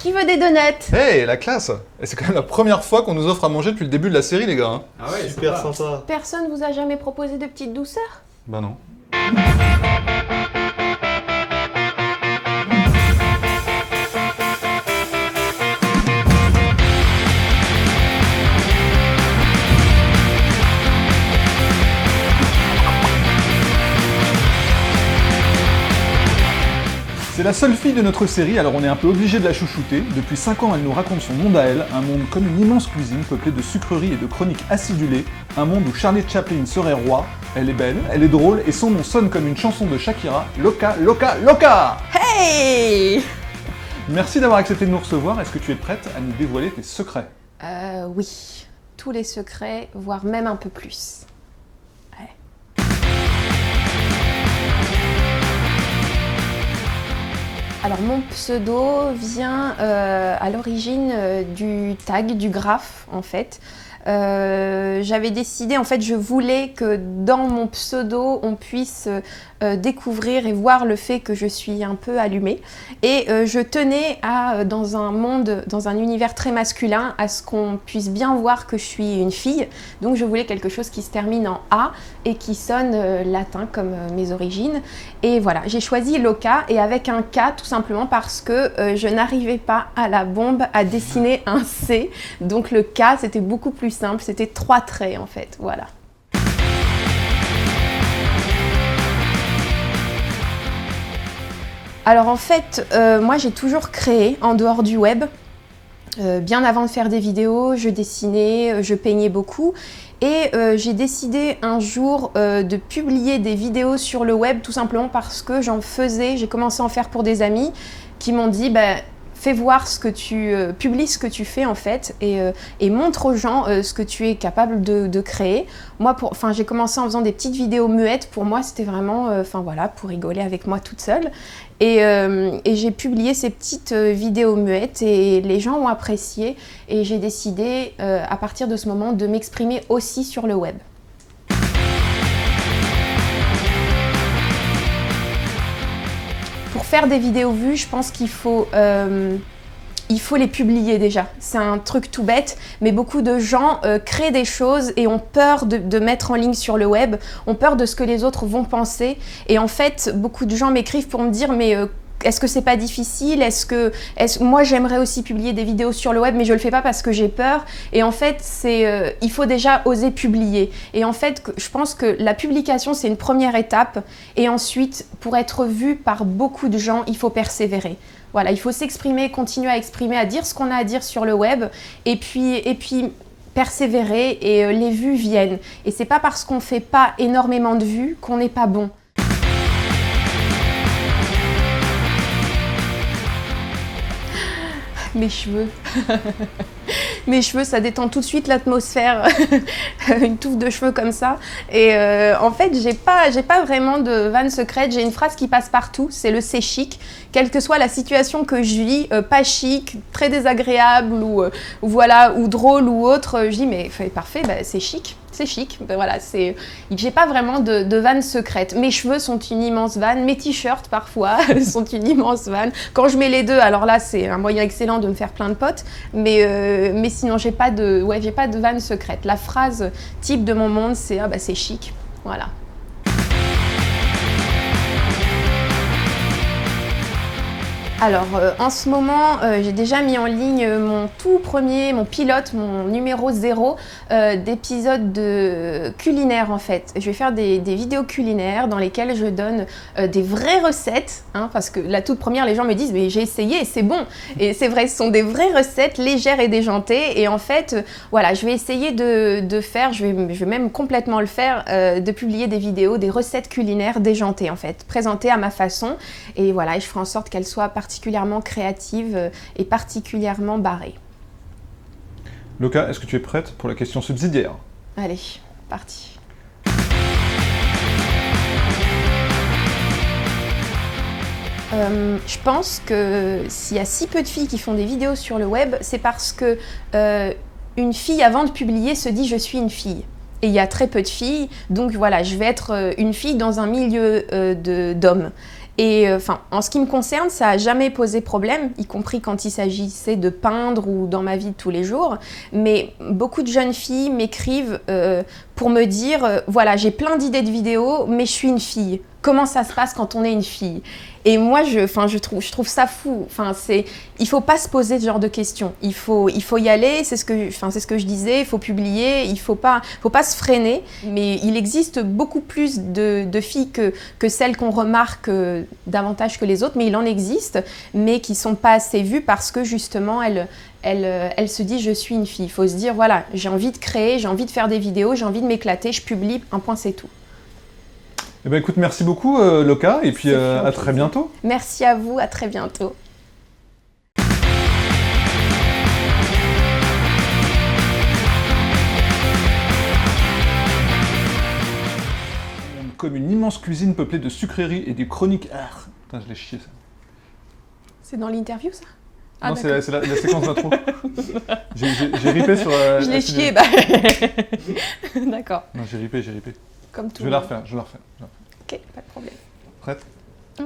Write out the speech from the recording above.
Qui veut des donuts? Hey, la classe! Et c'est quand même la première fois qu'on nous offre à manger depuis le début de la série, les gars. Hein. Ah ouais, Super sympa. Personne vous a jamais proposé de petites douceurs? Bah non. C'est la seule fille de notre série, alors on est un peu obligé de la chouchouter. Depuis 5 ans, elle nous raconte son monde à elle, un monde comme une immense cuisine peuplée de sucreries et de chroniques acidulées, un monde où Charlie Chaplin serait roi. Elle est belle, elle est drôle, et son nom sonne comme une chanson de Shakira, Loca, Loca, Loca! Hey! Merci d'avoir accepté de nous recevoir, est-ce que tu es prête à nous dévoiler tes secrets? Oui. Tous les secrets, voire même un peu plus. Ouais. Alors mon pseudo vient à l'origine du tag, du graphe en fait. J'avais décidé, en fait je voulais que dans mon pseudo on puisse découvrir et voir le fait que je suis un peu allumée. Et je tenais à, dans un monde, dans un univers très masculin, à ce qu'on puisse bien voir que je suis une fille. Donc je voulais quelque chose qui se termine en A et qui sonne latin comme mes origines. Et voilà, j'ai choisi Loca et avec un K tout simplement parce que je n'arrivais pas à la bombe à dessiner un C. Donc le K c'était beaucoup plus simple, c'était 3 traits en fait, voilà. Alors en fait, moi j'ai toujours créé en dehors du web. Bien avant de faire des vidéos, je dessinais, je peignais beaucoup. Et j'ai décidé un jour de publier des vidéos sur le web tout simplement parce que j'en faisais, j'ai commencé à en faire pour des amis qui m'ont dit fais voir ce que tu publie ce que tu fais en fait et montre aux gens ce que tu es capable de créer. Moi, j'ai commencé en faisant des petites vidéos muettes. Pour moi, c'était vraiment, voilà, pour rigoler avec moi toute seule. Et j'ai publié ces petites vidéos muettes et les gens ont apprécié. Et j'ai décidé, à partir de ce moment, de m'exprimer aussi sur le web. Pour faire des vidéos vues, je pense qu'il faut les publier déjà. C'est un truc tout bête, mais beaucoup de gens créent des choses et ont peur de mettre en ligne sur le web, ont peur de ce que les autres vont penser. Et en fait, beaucoup de gens m'écrivent pour me dire mais est-ce que c'est pas difficile? Moi j'aimerais aussi publier des vidéos sur le web, mais je le fais pas parce que j'ai peur. Et en fait, il faut déjà oser publier. Et en fait, je pense que la publication c'est une première étape. Et ensuite, pour être vu par beaucoup de gens, il faut persévérer. Voilà, il faut s'exprimer, continuer à exprimer, à dire ce qu'on a à dire sur le web. Et puis persévérer et les vues viennent. Et c'est pas parce qu'on fait pas énormément de vues qu'on n'est pas bon. Mes cheveux. Mes cheveux, ça détend tout de suite l'atmosphère. Une touffe de cheveux comme ça. Et en fait, j'ai pas vraiment de vanne secrète. J'ai une phrase qui passe partout, c'est le c'est chic. Quelle que soit la situation que je vis, pas chic, très désagréable ou drôle ou autre, je dis mais parfait, c'est chic. C'est chic, voilà, j'ai pas vraiment de vanne secrète. Mes cheveux sont une immense vanne, mes t-shirts parfois sont une immense vanne. Quand je mets les deux, alors là c'est un moyen excellent de me faire plein de potes, mais sinon j'ai pas de vanne secrète. La phrase type de mon monde c'est c'est chic, voilà. Alors, en ce moment, j'ai déjà mis en ligne mon pilote, mon numéro 0 d'épisodes culinaires en fait. Je vais faire des vidéos culinaires dans lesquelles je donne des vraies recettes, hein, parce que la toute première, les gens me disent « mais j'ai essayé et c'est bon ». Et c'est vrai, ce sont des vraies recettes légères et déjantées. Et en fait, voilà, je vais essayer de faire, je vais même complètement le faire, de publier des vidéos, des recettes culinaires déjantées en fait, présentées à ma façon. Et voilà, et je ferai en sorte qu'elles soient particulièrement créative et particulièrement barrée. Loca, est-ce que tu es prête pour la question subsidiaire? Allez, parti. Je pense que s'il y a si peu de filles qui font des vidéos sur le web, c'est parce que une fille, avant de publier, se dit « je suis une fille ». Et il y a très peu de filles, donc voilà, je vais être une fille dans un milieu d'hommes. Et en ce qui me concerne, ça n'a jamais posé problème, y compris quand il s'agissait de peindre ou dans ma vie de tous les jours. Mais beaucoup de jeunes filles m'écrivent pour me dire voilà, j'ai plein d'idées de vidéos, mais je suis une fille. Comment ça se passe quand on est une fille? Et moi, je trouve ça fou. Il ne faut pas se poser ce genre de questions. Il faut y aller, c'est ce que je disais, il faut publier, il ne faut pas se freiner. Mais il existe beaucoup plus de filles que celles qu'on remarque davantage que les autres, mais il en existe, mais qui ne sont pas assez vues parce que justement, elles se disent je suis une fille. Il faut se dire voilà, j'ai envie de créer, j'ai envie de faire des vidéos, j'ai envie de m'éclater, je publie, un point c'est tout. Eh ben écoute, merci beaucoup Loka, et puis à très bientôt. Merci à vous, à très bientôt. Comme une immense cuisine peuplée de sucreries et de chroniques... Ah, putain, je l'ai chié ça. C'est dans l'interview ça? Non, c'est la séquence d'intro. J'ai ripé sur... je l'ai chié, bah... D'accord. Non, j'ai ripé. Comme tout. Je vais la refaire. Ok, pas de problème. Prête? Ouais.